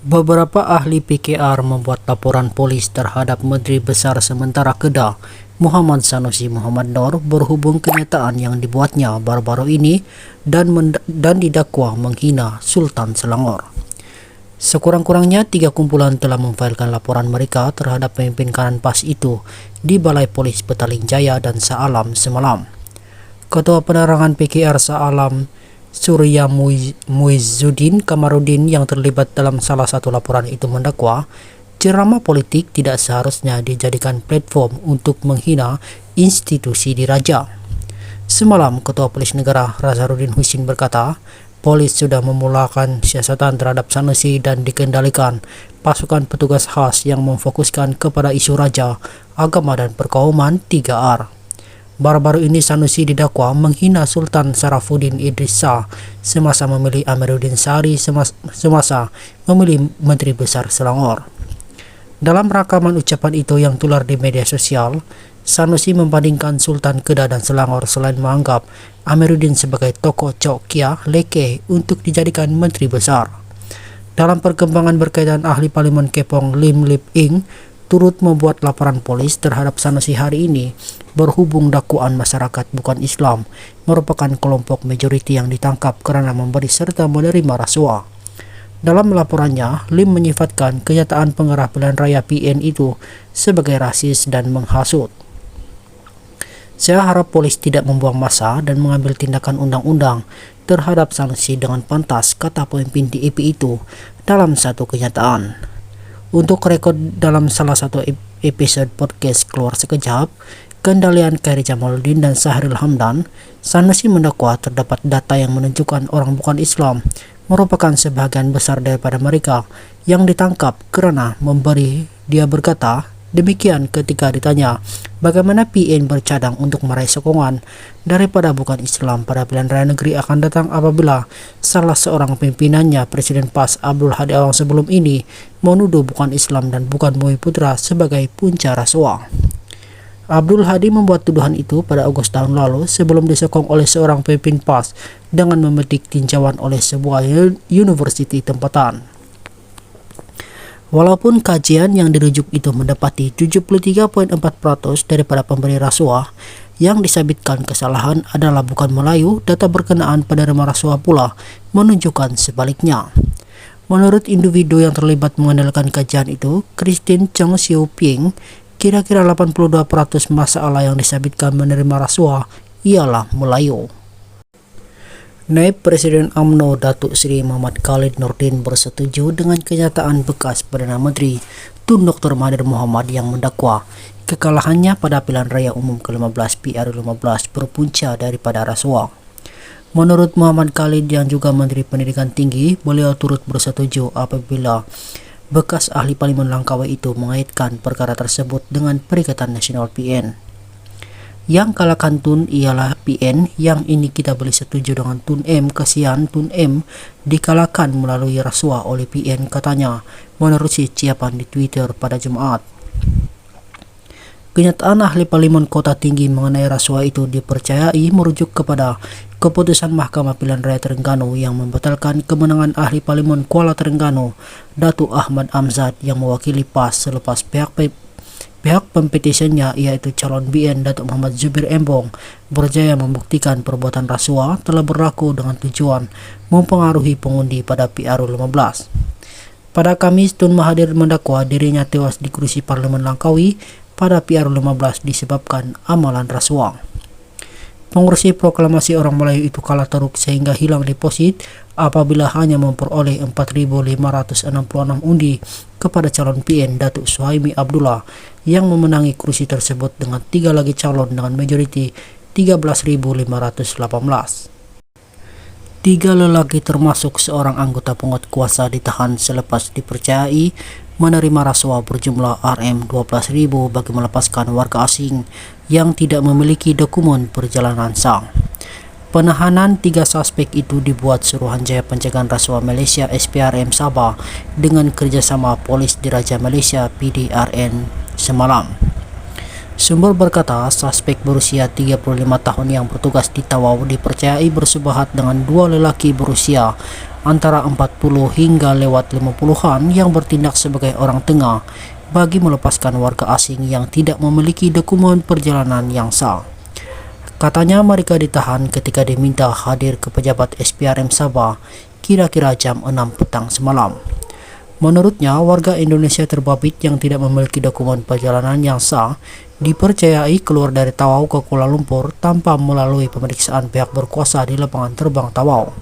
Beberapa ahli PKR membuat laporan polis terhadap Menteri Besar Sementara Kedah, Muhammad Sanusi Muhammad Noor, berhubung kenyataan yang dibuatnya baru-baru ini dan didakwa menghina Sultan Selangor. Sekurang-kurangnya 3 kumpulan telah memfailkan laporan mereka terhadap pemimpin kanan PAS itu di Balai Polis Petaling Jaya dan Shah Alam semalam. Ketua Penerangan PKR Shah Alam, Surya Muizzuddin Kamarudin, yang terlibat dalam salah satu laporan itu, mendakwa ceramah politik tidak seharusnya dijadikan platform untuk menghina institusi diraja. Semalam, Ketua Polis Negara Razarudin Husin berkata, polis sudah memulakan siasatan terhadap Sanusi dan dikendalikan pasukan petugas khas yang memfokuskan kepada isu raja, agama dan perkauman 3R. Baru-baru ini Sanusi didakwa menghina Sultan Sarafuddin Idris Shah semasa memilih Amiruddin Syari semasa memilih Menteri Besar Selangor. Dalam rakaman ucapan itu yang tular di media sosial, Sanusi membandingkan Sultan Kedah dan Selangor selain menganggap Amiruddin sebagai tokoh Chokya Leke untuk dijadikan Menteri Besar. Dalam perkembangan berkaitan, ahli Parlimen Kepong Lim Lip Ing turut membuat laporan polis terhadap Sanusi hari ini berhubung dakwaan masyarakat bukan Islam merupakan kelompok majoriti yang ditangkap karena memberi serta menerima rasuah. Dalam laporannya, Lim menyifatkan kenyataan pengarah pilihan raya PN itu sebagai rasis dan menghasut. Saya harap polis tidak membuang masa dan mengambil tindakan undang-undang terhadap Sanusi dengan pantas, kata pemimpin DAP itu dalam satu kenyataan. Untuk rekod dalam salah satu episode podcast Keluar Sekejap, kendalian Khairi Jamaluddin dan Sahril Hamdan, Sanusi mendakwa terdapat data yang menunjukkan orang bukan Islam merupakan sebahagian besar daripada mereka yang ditangkap karena memberi. Dia berkata demikian ketika ditanya bagaimana PN bercadang untuk meraih sokongan daripada bukan Islam pada pilihan raya negeri akan datang apabila salah seorang pimpinannya, Presiden PAS Abdul Hadi Awang sebelum ini, menuduh bukan Islam dan bukan Bumi Putra sebagai punca rasuah. Abdul Hadi membuat tuduhan itu pada Agustus tahun lalu sebelum disokong oleh seorang pemimpin PAS dengan memetik tinjauan oleh sebuah universiti tempatan. Walaupun kajian yang dirujuk itu mendapati 73.4% daripada pemberi rasuah yang disabitkan kesalahan adalah bukan Melayu, data berkenaan penerima rasuah pula menunjukkan sebaliknya. Menurut individu yang terlibat mengandalkan kajian itu, Christine Cheng Siu Ping, kira-kira 82% masalah yang disabitkan menerima rasuah ialah Melayu. Naib Presiden UMNO Datuk Seri Muhammad Khalid Nordin bersetuju dengan kenyataan bekas Perdana Menteri Tun Dr. Mahathir Mohamad yang mendakwa kekalahannya pada pilihan raya umum ke-15 PRU15 berpunca daripada rasuah. Menurut Muhammad Khalid yang juga Menteri Pendidikan Tinggi, beliau turut bersetuju apabila bekas ahli Parlimen Langkawi itu mengaitkan perkara tersebut dengan Perikatan Nasional PN. Yang kalahkan Tun ialah PN, yang ini kita boleh setuju dengan Tun M. Kesian Tun M dikalahkan melalui rasuah oleh PN, katanya menerusi ciapan di Twitter pada Jumat. Kenyataan ahli Parlimen Kota Tinggi mengenai rasuah itu dipercayai merujuk kepada keputusan Mahkamah Pilihan Raya Terengganu yang membatalkan kemenangan ahli Parlimen Kuala Terengganu Datuk Ahmad Amzad yang mewakili PAS selepas pihak pempetisennya, yaitu calon BN Datuk Muhammad Zubir Embong, berjaya membuktikan perbuatan rasuah telah berlaku dengan tujuan mempengaruhi pengundi pada PRU15. Pada Kamis, Tun Mahathir mendakwa dirinya tewas di kursi Parlimen Langkawi pada PRU15 disebabkan amalan rasuah. Pengurusi proklamasi orang Melayu itu kalah teruk sehingga hilang deposit apabila hanya memperoleh 4.566 undi kepada calon PN Datuk Suhaimi Abdullah yang memenangi kursi tersebut dengan 3 lagi calon dengan majoriti 13.518. 3 lelaki termasuk seorang anggota penguatkuasa ditahan selepas dipercayai menerima rasuah berjumlah Rm12.000 bagi melepaskan warga asing yang tidak memiliki dokumen perjalanan sah. Penahanan 3 suspek itu dibuat Suruhanjaya Pencegahan Rasuah Malaysia SPRM Sabah dengan kerjasama Polis Diraja Malaysia PDRN semalam. Sumber berkata, suspek berusia 35 tahun yang bertugas di Tawau dipercayai bersebahat dengan dua lelaki berusia antara 40 hingga lewat 50-an yang bertindak sebagai orang tengah bagi melepaskan warga asing yang tidak memiliki dokumen perjalanan yang sah. Katanya mereka ditahan ketika diminta hadir ke pejabat SPRM Sabah kira-kira jam 6 petang semalam. Menurutnya, warga Indonesia terbabit yang tidak memiliki dokumen perjalanan yang sah dipercayai keluar dari Tawau ke Kuala Lumpur tanpa melalui pemeriksaan pihak berkuasa di lapangan terbang Tawau.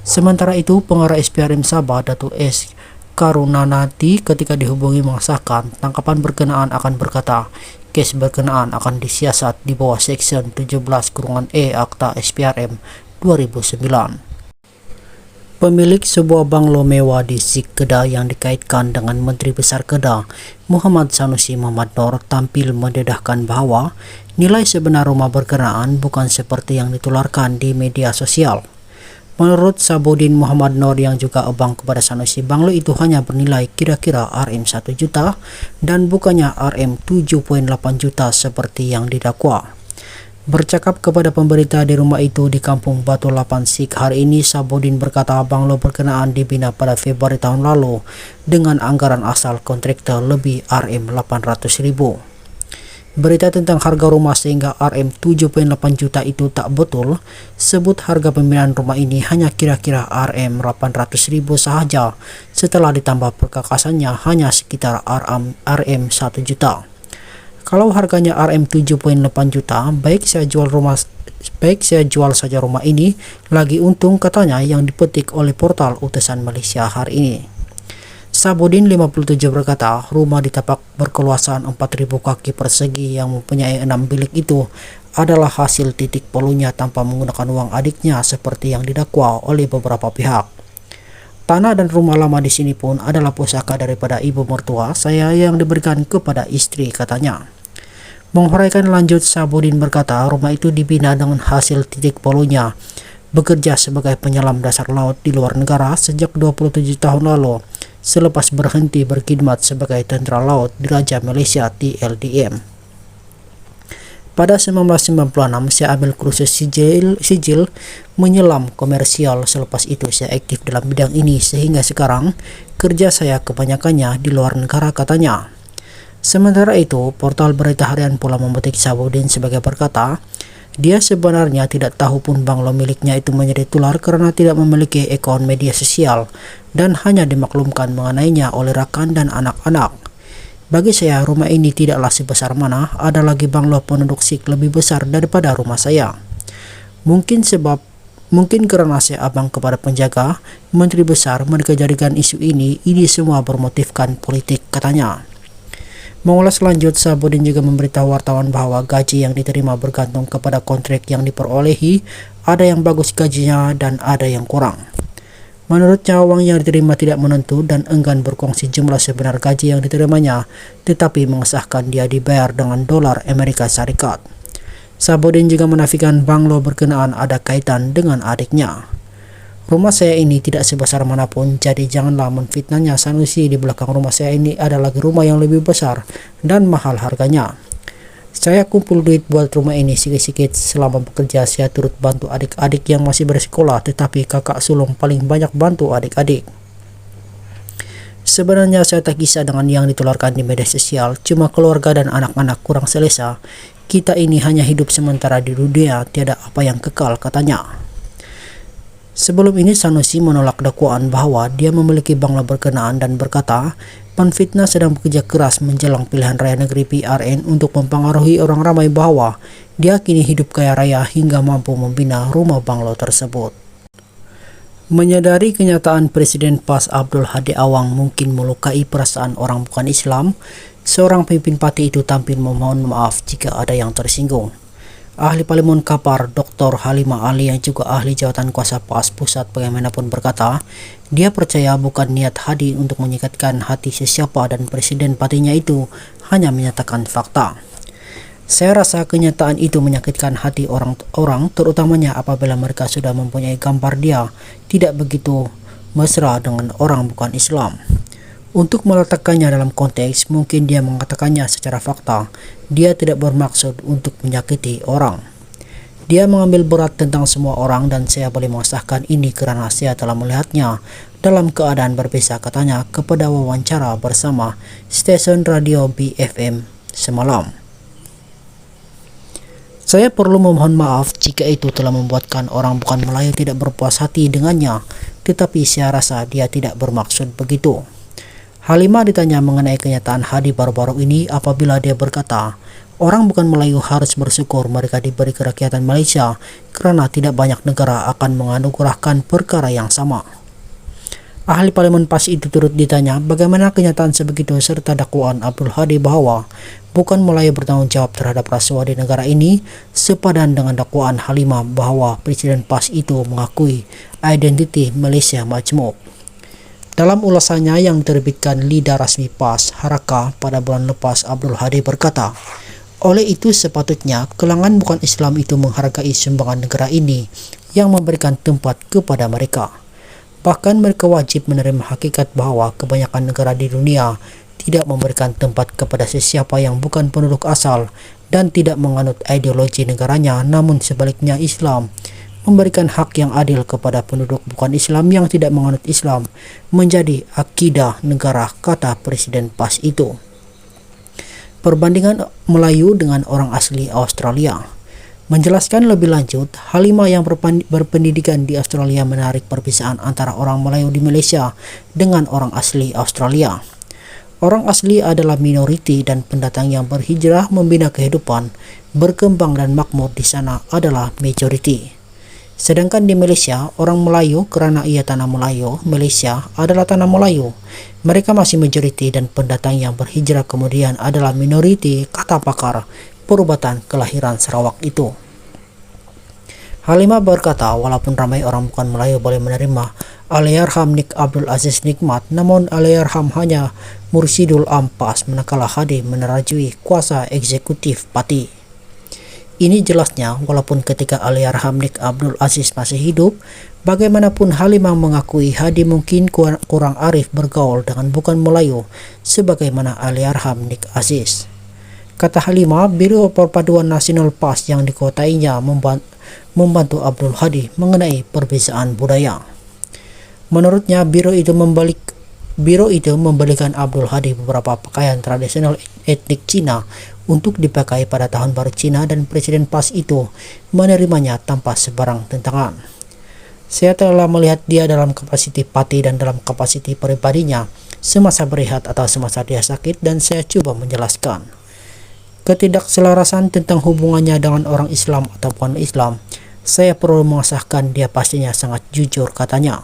Sementara itu, pengarah SPRM Sabah, Datuk S. Karunanati, ketika dihubungi mengesahkan tangkapan berkenaan akan berkata, kes berkenaan akan disiasat di bawah Seksyen 17-E Akta SPRM 2009. Pemilik sebuah banglo mewah di Zik Kedah yang dikaitkan dengan Menteri Besar Kedah, Muhammad Sanusi Muhammad Noor, tampil mendedahkan bahwa nilai sebenar rumah berkenaan bukan seperti yang ditularkan di media sosial. Menurut Sabudin Muhammad Noor yang juga abang kepada Sanusi, banglo itu hanya bernilai kira-kira Rm 1 juta dan bukannya Rm 7.8 juta seperti yang didakwa. Bercakap kepada pemberita di rumah itu di Kampung Batu Lapan Sik hari ini, Sabudin berkata banglo berkenaan dibina pada Februari tahun lalu dengan anggaran asal kontraktor lebih Rm 800.000. Berita tentang harga rumah sehingga Rm 7.8 juta itu tak betul, sebut harga pembinaan rumah ini hanya kira-kira Rm 800.000 sahaja setelah ditambah perkakasannya hanya sekitar Rm 1 juta. Kalau harganya Rm 7.8 juta, baik saya jual saja rumah ini, lagi untung, katanya yang dipetik oleh portal Utusan Malaysia hari ini. Sabudin 57 berkata, rumah di tapak berkeluasan 4.000 kaki persegi yang mempunyai 6 bilik itu adalah hasil titik polunya tanpa menggunakan uang adiknya seperti yang didakwa oleh beberapa pihak. Tanah dan rumah lama di sini pun adalah pusaka daripada ibu mertua saya yang diberikan kepada istri, katanya. Menghuraikan lanjut, Sabudin berkata rumah itu dibina dengan hasil titik polunya, bekerja sebagai penyelam dasar laut di luar negara sejak 27 tahun lalu selepas berhenti berkhidmat sebagai tentara laut di Raja Malaysia TLDM. Pada 1996 saya ambil kursus sijil menyelam komersial. Selepas itu saya aktif dalam bidang ini sehingga sekarang kerja saya kebanyakannya di luar negara, katanya. Sementara itu, portal berita harian pula memetik Sabudin sebagai berkata, dia sebenarnya tidak tahu pun banglo miliknya itu menjadi tular karena tidak memiliki akun media sosial dan hanya dimaklumkan mengenainya oleh rakan dan anak-anak. Bagi saya, rumah ini tidaklah sebesar mana, ada lagi banglo penduduk Sikh lebih besar daripada rumah saya. Mungkin karena saya abang kepada penjaga, Menteri Besar, mereka jadikan isu ini semua bermotifkan politik, katanya. Mengulas lanjut, Sabudin juga memberitahu wartawan bahwa gaji yang diterima bergantung kepada kontrak yang diperolehi, ada yang bagus gajinya dan ada yang kurang. Menurutnya, uang yang diterima tidak menentu dan enggan berkongsi jumlah sebenar gaji yang diterimanya, tetapi mengesahkan dia dibayar dengan dolar Amerika Serikat. Sabudin juga menafikan banglo berkenaan ada kaitan dengan adiknya. Rumah saya ini tidak sebesar manapun, jadi janganlah menfitnahnya Sanusi. Di belakang rumah saya ini ada lagi rumah yang lebih besar dan mahal harganya. Saya kumpul duit buat rumah ini sikit-sikit. Selama bekerja saya turut bantu adik-adik yang masih bersekolah, tetapi kakak sulung paling banyak bantu adik-adik. Sebenarnya saya tak kisah dengan yang ditularkan di media sosial, cuma keluarga dan anak-anak kurang selesa. Kita ini hanya hidup sementara di dunia, tiada apa yang kekal, katanya. Sebelum ini Sanusi menolak dakwaan bahwa dia memiliki bangla berkenaan dan berkata, penfitnah sedang bekerja keras menjelang pilihan raya negeri PRN untuk mempengaruhi orang ramai bahwa dia kini hidup kaya raya hingga mampu membina rumah banglo tersebut. Menyadari kenyataan Presiden PAS Abdul Hadi Awang mungkin melukai perasaan orang bukan Islam, seorang pemimpin parti itu tampil memohon maaf jika ada yang tersinggung. Ahli Parlimen Kapar Dr. Halimah Ali yang juga ahli jawatan kuasa PAS Pusat bagaimanapun berkata, dia percaya bukan niat Hadi untuk menyikatkan hati sesiapa dan presiden partinya itu hanya menyatakan fakta. Saya rasa kenyataan itu menyakitkan hati orang-orang, terutamanya apabila mereka sudah mempunyai gambar dia tidak begitu mesra dengan orang bukan Islam. Untuk meletakkannya dalam konteks, mungkin dia mengatakannya secara fakta. Dia tidak bermaksud untuk menyakiti orang. Dia mengambil berat tentang semua orang dan saya boleh mengesahkan ini karena saya telah melihatnya dalam keadaan berbeza, katanya kepada wawancara bersama stasiun radio BFM semalam. Saya perlu memohon maaf jika itu telah membuatkan orang bukan Melayu tidak berpuas hati dengannya, tetapi saya rasa dia tidak bermaksud begitu. Halimah ditanya mengenai kenyataan Hadi baru-baru ini apabila dia berkata, orang bukan Melayu harus bersyukur mereka diberi kerakyatan Malaysia karena tidak banyak negara akan menganugerahkan perkara yang sama. Ahli Parlimen PAS itu turut ditanya bagaimana kenyataan sebegitu serta dakwaan Abdul Hadi bahwa bukan Melayu bertanggung jawab terhadap rasuah di negara ini sepadan dengan dakwaan Halimah bahwa Presiden PAS itu mengakui identiti Malaysia Majmuk. Dalam ulasannya yang diterbitkan Lidah Rasmi PAS Harakah pada bulan lepas, Abdul Hadi berkata, oleh itu sepatutnya kalangan bukan Islam itu menghargai sumbangan negara ini yang memberikan tempat kepada mereka. Bahkan mereka wajib menerima hakikat bahwa kebanyakan negara di dunia tidak memberikan tempat kepada sesiapa yang bukan penduduk asal dan tidak menganut ideologi negaranya, namun sebaliknya Islam memberikan hak yang adil kepada penduduk bukan Islam yang tidak menganut Islam menjadi akidah negara, kata Presiden PAS itu. Perbandingan Melayu dengan orang asli Australia. Menjelaskan lebih lanjut, Halimah yang berpendidikan di Australia menarik perbedaan antara orang Melayu di Malaysia dengan orang asli Australia. Orang asli adalah minoriti dan pendatang yang berhijrah membina kehidupan, berkembang dan makmur di sana adalah majoriti. Sedangkan di Malaysia, orang Melayu karena ia tanah Melayu, Malaysia adalah tanah Melayu. Mereka masih majoriti dan pendatang yang berhijrah kemudian adalah minoriti, kata pakar perubatan kelahiran Sarawak itu. Halimah berkata, walaupun ramai orang bukan Melayu boleh menerima Allahyarham Nik Abdul Aziz Nikmat, namun Allahyarham hanya Mursyidul Am PAS manakala Hadi menerajui kuasa eksekutif parti. Ini jelasnya, walaupun ketika Allahyarham Nik Abdul Aziz masih hidup, bagaimanapun Halimah mengakui Hadi mungkin kurang arif bergaul dengan bukan Melayu sebagaimana Allahyarham Nik Aziz. Kata Halimah, Biro Perpaduan Nasional PAS yang dikuasainya membantu Abdul Hadi mengenai perbezaan budaya. Menurutnya, biro itu membelikan Abdul Hadi beberapa pakaian tradisional etnik Cina untuk dipakai pada tahun baru Cina dan Presiden PAS itu menerimanya tanpa sebarang tentangan. Saya telah melihat dia dalam kapasiti parti dan dalam kapasiti pribadinya semasa berehat atau semasa dia sakit dan saya coba menjelaskan. Ketidakselarasan tentang hubungannya dengan orang Islam ataupun Islam, saya perlu mengesahkan dia pastinya sangat jujur, katanya.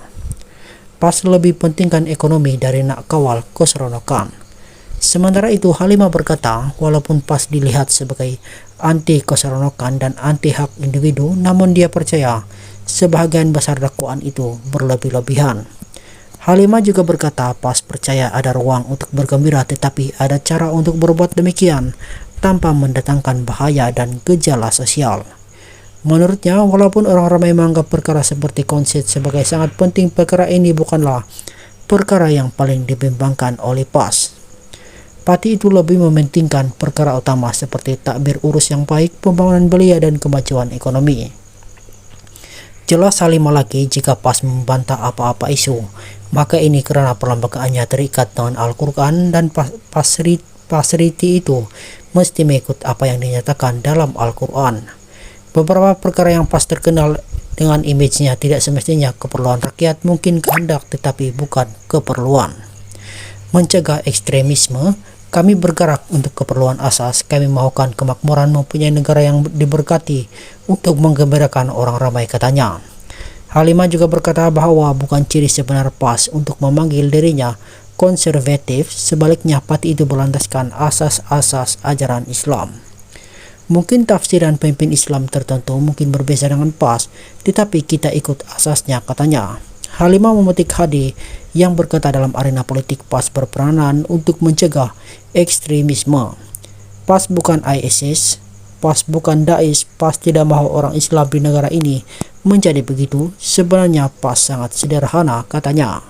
PAS lebih pentingkan ekonomi dari nak kawal keseronokan. Sementara itu Halimah berkata, walaupun PAS dilihat sebagai anti keseronokan dan anti hak individu, namun dia percaya sebahagian besar dakwaan itu berlebih-lebihan. Halimah juga berkata PAS percaya ada ruang untuk bergembira tetapi ada cara untuk berbuat demikian tanpa mendatangkan bahaya dan gejala sosial. Menurutnya, walaupun orang ramai menganggap perkara seperti konser sebagai sangat penting, perkara ini bukanlah perkara yang paling dibimbangkan oleh PAS. Parti itu lebih mementingkan perkara utama seperti takbir urus yang baik, pembangunan belia dan kemajuan ekonomi. Jelas Halimah lagi, jika PAS membantah apa-apa isu, maka ini karena perlembagaannya terikat dengan Al-Quran dan pasriti itu mesti mengikut apa yang dinyatakan dalam Al-Quran. Beberapa perkara yang PAS terkenal dengan image-nya tidak semestinya keperluan rakyat, mungkin kehendak tetapi bukan keperluan. Mencegah ekstremisme, kami bergerak untuk keperluan asas, kami mahukan kemakmuran mempunyai negara yang diberkati untuk menggembirakan orang ramai, katanya. Halimah juga berkata bahwa bukan ciri sebenar PAS untuk memanggil dirinya konservatif, sebaliknya parti itu berlandaskan asas-asas ajaran Islam. Mungkin tafsiran pemimpin Islam tertentu mungkin berbeda dengan PAS, tetapi kita ikut asasnya, katanya. Halimah memetik Hadi yang berkata dalam arena politik PAS berperanan untuk mencegah ekstremisme. PAS bukan ISIS, PAS bukan Daesh, PAS tidak mahu orang Islam di negara ini menjadi begitu. Sebenarnya PAS sangat sederhana, katanya.